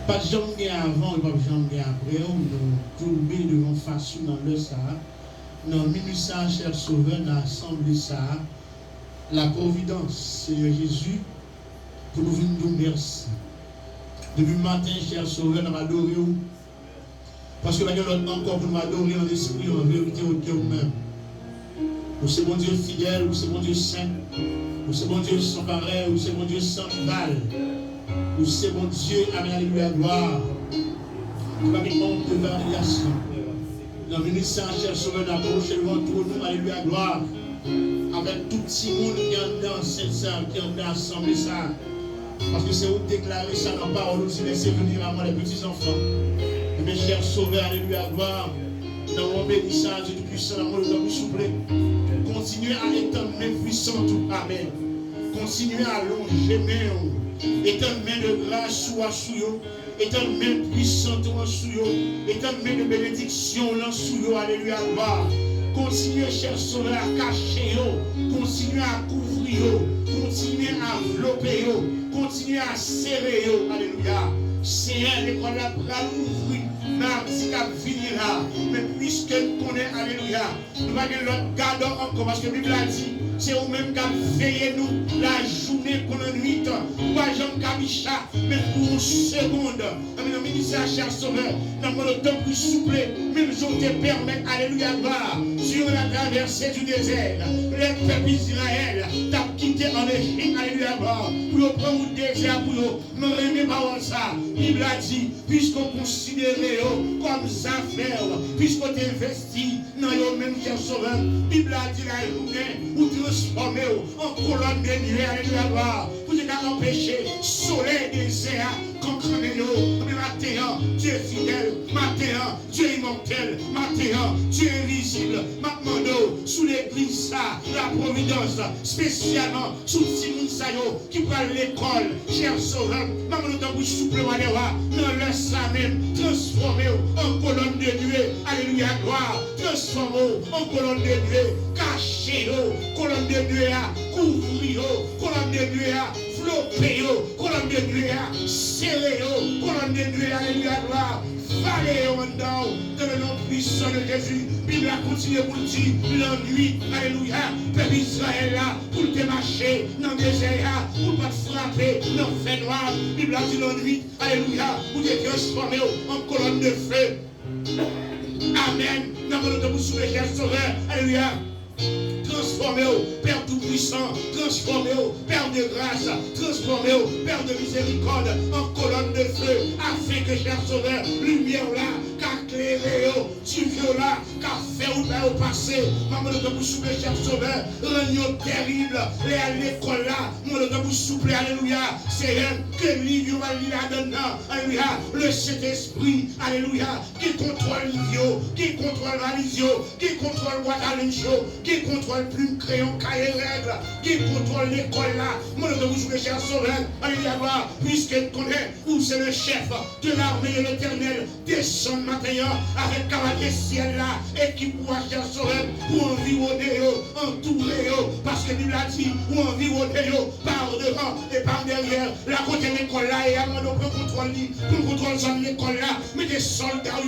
Pas de gens qui avant et pas de gens qui après, nous tomber devant face dans le Sahara. Dans minute ça, cher sauveur, dans l'assemblée ça, la providence, Seigneur Jésus, pour nous venir nous merci. Depuis le matin, cher sauveur, nous adorons. Parce que nous avons encore pour nous adorer en esprit, en vérité, au cœur même. Vous c'est bon Dieu fidèle, vous c'est bon Dieu saint, vous c'est bon Dieu sans pareil, vous c'est bon Dieu sans rival. Vous c'est bon Dieu, amen, alléluia, gloire. Nous avons une de variation. Dans le ministère, cher sauveur, d'approche devant nous, alléluia, gloire. Avec tout petit monde qui est dans cette salle, qui est dans l'assemblée ça. Parce que c'est où déclarer ça dans la parole, nous laisser venir à moi les petits enfants. Et mes chers sauveurs, alléluia, gloire. Dans mon bénissage, Dieu puissant, dans mon temps, s'il vous plaît. Continuez à étendre mes puissants, tout, amen. Continuez à allonger mes, étendre mes de grâce sous vous, étendre mes puissants sous vous, étendre mes de bénédiction sous vous, alléluia, gloire. Continuez, chers sauveurs, à cacher, continuez à couvrir, continuez à envelopper, continuez à serrer, alléluia. Seigneur, l'école a ouvrir, mardi qui venir là. Mais puisque nous connaissons, alléluia, nous allons l'autre garder encore parce que la Bible a dit, c'est vous-même qui veillez nous la journée pour la nuit. Pas Jean Kabicha, mais pour une seconde. Dans le ministère, cher sauveur, dans le temps plus souple, même si on te permet, alléluia, voir sur la traversée du désert, le peuple d'Israël t'a quitté en Égypte, alléluia, voir pour prendre le désert pour nous remettre par ça. La Bible a dit, puisqu'on considère comme affaire, puisqu'on t'investit dans le même cher sauveur, la Bible a dit la journée où transformer en colonne de nuée, alléluia, voir pour te empêcher soleil désert. Matin, Dieu fidèle, matin, Dieu immortel, matin, Dieu invisible, maintenant, sous l'église, la providence, spécialement sous Timoun qui prend l'école, cher sauveur, maman, nous t'en souple, dans le ça même, transformé en colonne de nuée, alléluia, gloire, transformé en colonne de nuée, caché, colonne de nuée, couvrir, colonne de nuée, enveloppé, colonne de nuit, serré, colonne de nuit, alléluia, gloire. Vallée au monde dans le nom puissant de Jésus. Bible a continué pour dire la nuit, alléluia. Peuple Israël là, pour te marcher dans le désert, pour pas te frapper dans le fait noir. Bible a dit la nuit, alléluia, pour te transformer en colonne de feu. Amen. Dans le nom de vous soulever, sauveur, alléluia. Transformez-vous, Père Tout-Puissant, transformez-vous, Père de grâce, transformez-vous, Père de miséricorde, en colonne de feu, afin que, cher Sauveur, lumière là, qu'a éclairé, Dieu là, qu'a fait au passé, maman de vous souffler, cher Sauveur, ragnon terrible, les à l'école là, maman de vous souffler, alléluia, c'est un que l'île va lire là-dedans, alléluia, le Saint-Esprit, alléluia, qui contrôle l'ivio, qui contrôle la visio, qui contrôle Waterloo, qui contrôle plume, crayon, cahier, règles, qui contrôle l'école là. Moi, je vous jouer, cher Sauveur, alléluia, puisqu'il connaît où c'est le chef de l'armée de l'éternel, descend maintenant avec cavalier ciel là, et qui pourra, cher Sauveur, pour environner, entourer, parce que la Bible a dit, pour environner, par devant et par derrière, la côté de l'école là, et avant de contrôler l'école là, mais des soldats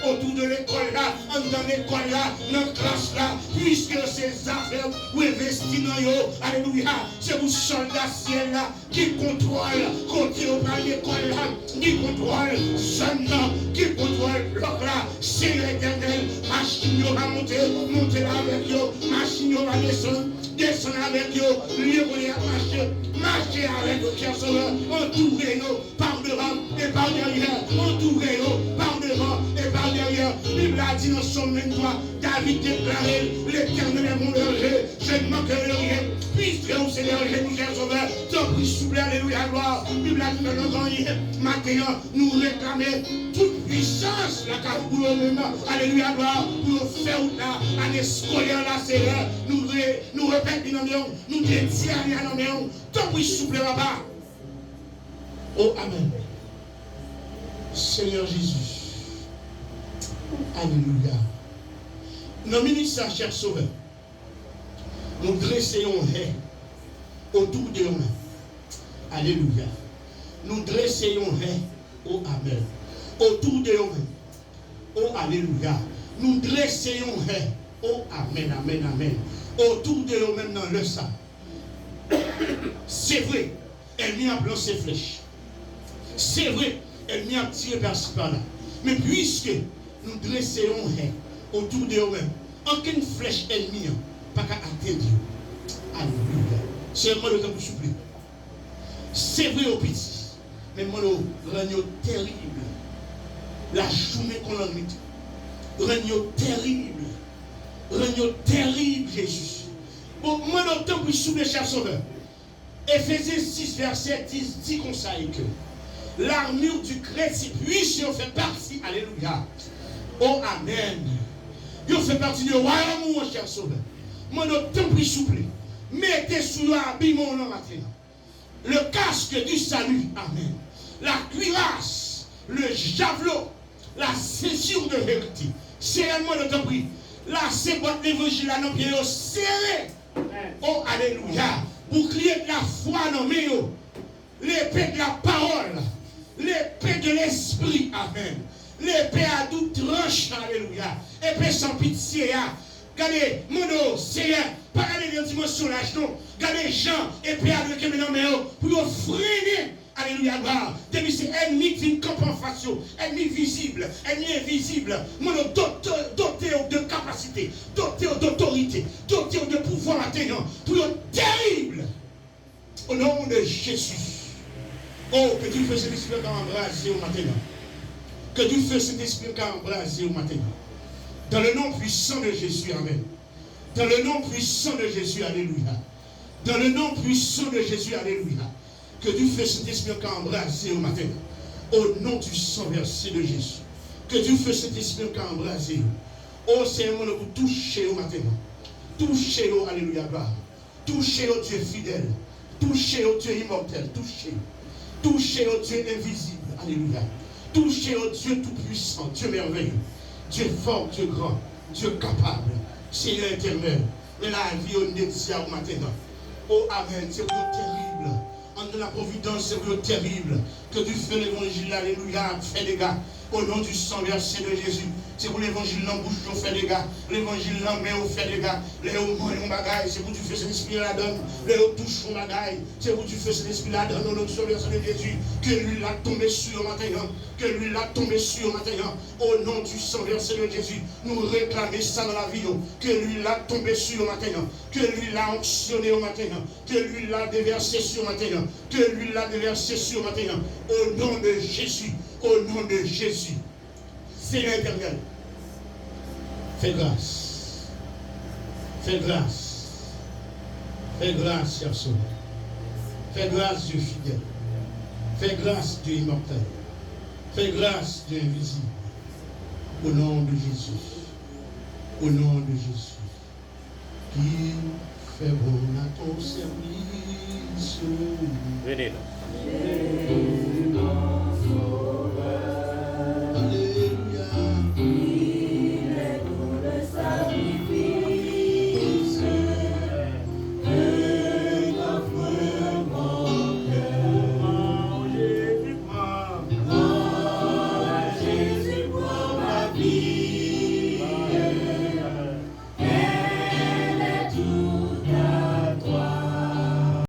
autour de l'école là, dans l'école là, dans la classe là, puisque ces affaires ou investis dans eux, alléluia, c'est vous soldats ciel là qui contrôle, continue par l'école là, qui contrôle jeune là, qui contrôle l'autre là, c'est l'éternel, machine va monter là avec eux, machine va descendre avec eux, lieu pour les marcher avec eux, cher Sauveur, entourez-nous par devant et par derrière, entourez-nous par devant et par derrière. Bible a dit dans son 23, David déclaré, l'éternel est mon berger, je ne manquerai de rien, puisque vous Seigneur, j'ai cher Sauveur, ton prix souple, alléluia, gloire. Bible a dit dans le grand livre, maintenant, nous réclamer toute puissance, la carte pour nous-mêmes, alléluia, gloire, pour faire là, l'année scolaire, là, c'est là, nous répétons, nous dédions à nous, ton prix souple là-bas. Oh, amen. Seigneur Jésus. Alléluia. Dans le ministère, cher Sauveur, nous dressons haie autour de nous. Alléluia. Nous dressons haie, oh amen, autour de nous. Oh alléluia. Nous dressons haie, oh amen, amen, amen, autour de nous-mêmes dans le sang. C'est vrai, elle m'y a lancé flèche. C'est vrai, elle m'y a tiré par-ci par-là. Mais puisque nous dressons haie autour de nous-mêmes, aucune flèche ennemie pas qu'à atteindre. Alléluia. C'est moi le temps pour souffler. C'est vrai au petit, mais moi le ragnon terrible. La journée qu'on a mis. Ragnon terrible, Jésus. Bon, moi le temps pour souffler, cher Sauveur. Éphésiens 6, verset 10 dit comme ça que l'armure du chrétien puissant fait partie, alléluia. Oh, amen. Il fait partie du royaume, mon cher Sauveur. Moi, notre temps pour souffler. Mettez sous l'habillement le matin. Le casque du salut, amen. La cuirasse, le javelot, la ceinture de vérité. Serrez-moi notre temps pour. Là, c'est votre évangile à nos pieds serré. Oh, alléluia. Bouclier de la foi dans mes yeux. L'épée de la parole. L'épée de l'esprit, amen. L'épée à double tranche, alléluia. Épée sans pitié, regardez, mon Seigneur, pas aller dans la dimension là, non. Regardez Jean, épée à deux qui pour freiner, alléluia, gloire. Depuis c'est ennemi qui campe en face, ennemi visible, ennemi invisible. Mon doté de capacité, doté d'autorité, doté de pouvoir atteignant, pour le terrible. Au nom de Jésus. Oh, que tu fais cet esprit embraser au matin. Que Dieu fasse cet esprit embraser au matin. Dans le nom puissant de Jésus, amen. Dans le nom puissant de Jésus, alléluia. Dans le nom puissant de Jésus, alléluia. Que Dieu fasse cet esprit embraser au matin. Au nom du sang versé de Jésus. Que Dieu fasse cet esprit embraser. Oh Seigneur, vous touchez au matin. Touchez au, alléluia, touchez au Dieu fidèle. Touchez au Dieu immortel. Touchez au Dieu invisible. Alléluia. Touchez au Dieu tout-puissant, Dieu merveilleux, Dieu fort, Dieu grand, Dieu capable, Seigneur éternel. Mais la vie, on est ici au matin. Oh, amen, c'est pour terrible. On de la providence, c'est terrible. Que tu fais l'évangile, alléluia, fais des gars. Au nom du sang versé de Jésus. C'est pour l'évangile dans la bouche qu'on fait des gars. L'évangile dans la main on fait des gars. Les hauts mains on bagaille. C'est pour tu fais cet esprit la donne. Les hauts touches on bagaille. C'est pour tu fais cet esprit la donne. Au nom du sang versé de Jésus. Que lui l'a tombé sur maintenant. Que lui l'a tombé sur maintenant. Au nom du sang versé de Jésus. Nous réclamons ça dans la vie. Que lui l'a tombé sur maintenant. Que lui l'a onctionné au matin. Que lui l'a déversé sur maintenant. Que lui l'a déversé sur maintenant. Au nom de Jésus. Au nom de Jésus. Seigneur éternel, fais grâce. Fais grâce. Fais grâce, cher Sauveur. Fais grâce, Dieu fidèle. Fais grâce, Dieu immortel. Fais grâce, Dieu invisible. Au nom de Jésus. Au nom de Jésus. Qui fait bon à ton service. Venez là.